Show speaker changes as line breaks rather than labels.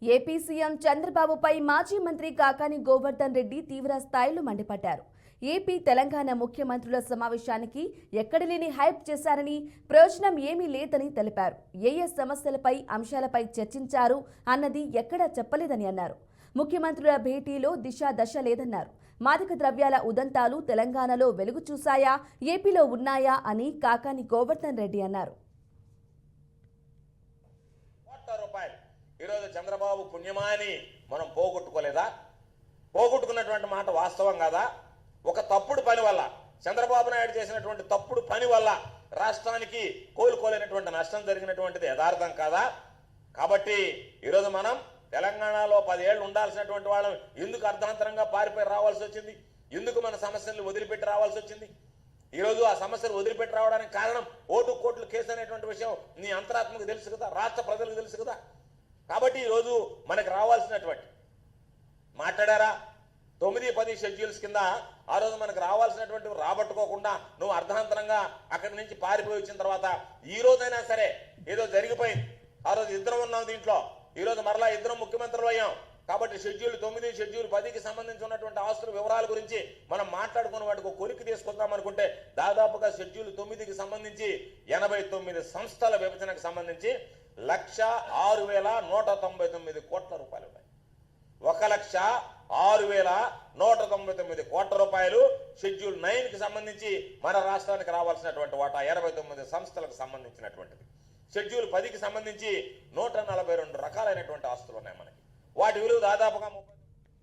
AP CM చంద్రబాబుపై మాజీ మంత్రి కాకాని గోవర్ధన్ రెడ్డి తీవ్ర స్థాయిలో మండిపడ్డారు. ఏపీ తెలంగాణ ముఖ్యమంత్రుల సమావేశానికి ఎక్కడలేని హైప్ చేశారని, ప్రయోజనం ఏమీ లేదని తెలిపారు. ఏ సమస్యలపై అంశాలపై చర్చించారు అన్నది ఎక్కడా చెప్పలేదని అన్నారు. ముఖ్యమంత్రుల భేటీలో దిశ దశ లేదన్నారు. మాదక ద్రవ్యాల ఉదంతాలు తెలంగాణలో వెలుగు చూశాయా, ఏపీలో ఉన్నాయా అని కాకాని గోవర్ధన్ రెడ్డి అన్నారు.
ఈరోజు చంద్రబాబు పుణ్యమాని మనం పోగొట్టుకోలేదా? పోగొట్టుకున్నటువంటి మాట వాస్తవం కాదా? ఒక తప్పుడు పని వల్ల, చంద్రబాబు నాయుడు చేసినటువంటి తప్పుడు పని వల్ల రాష్ట్రానికి కోలుకోలేనటువంటి నష్టం జరిగినటువంటిది యథార్థం కాదా? కాబట్టి ఈరోజు మనం తెలంగాణలో 10 ఏళ్ళు ఉండాల్సినటువంటి వాళ్ళం ఎందుకు అర్ధాంతరంగా పారిపోయి రావాల్సి వచ్చింది? ఎందుకు మన సమస్యలను వదిలిపెట్టి రావాల్సి వచ్చింది? ఈరోజు ఆ సమస్యలు వదిలిపెట్టి రావడానికి కారణం ఓటు కోట్లు కేసు అనేటువంటి విషయం నీ అంతరాత్మకు తెలుసు కదా, రాష్ట్ర ప్రజలకు తెలుసు కదా. కాబట్టి ఈరోజు మనకు రావాల్సినటువంటి మాట్లాడారా 9-10 షెడ్యూల్స్ కింద ఆ రోజు మనకు రావాల్సినటువంటి రాబట్టుకోకుండా నువ్వు అర్ధాంతరంగా అక్కడి నుంచి పారిపోయి వచ్చిన తర్వాత ఈ రోజైనా సరే ఏదో జరిగిపోయింది. ఆ రోజు ఇద్దరం ఉన్నాం దీంట్లో, ఈ రోజు మరలా ఇద్దరం ముఖ్యమంత్రులు అయ్యాం. కాబట్టి షెడ్యూల్ 9, షెడ్యూల్ 10కి సంబంధించి ఉన్నటువంటి ఆస్తుల వివరాల గురించి మనం మాట్లాడుకున్న వాటికి కొలికి తీసుకొద్దాం అనుకుంటే దాదాపుగా షెడ్యూల్ 9కి సంబంధించి 89 సంస్థల విభజనకు సంబంధించి 1,06,199 కోట్ల రూపాయలు ఉన్నాయి. 1,06,199 కోట్ల రూపాయలు షెడ్యూల్ 9కి సంబంధించి మన రాష్ట్రానికి రావాల్సినటువంటి వాటా 89 సంస్థలకు సంబంధించినటువంటిది. షెడ్యూల్ 10కి సంబంధించి 142 రకాలైనటువంటి ఆస్తులు ఉన్నాయి మనకి. వాటి విలువ దాదాపుగా 30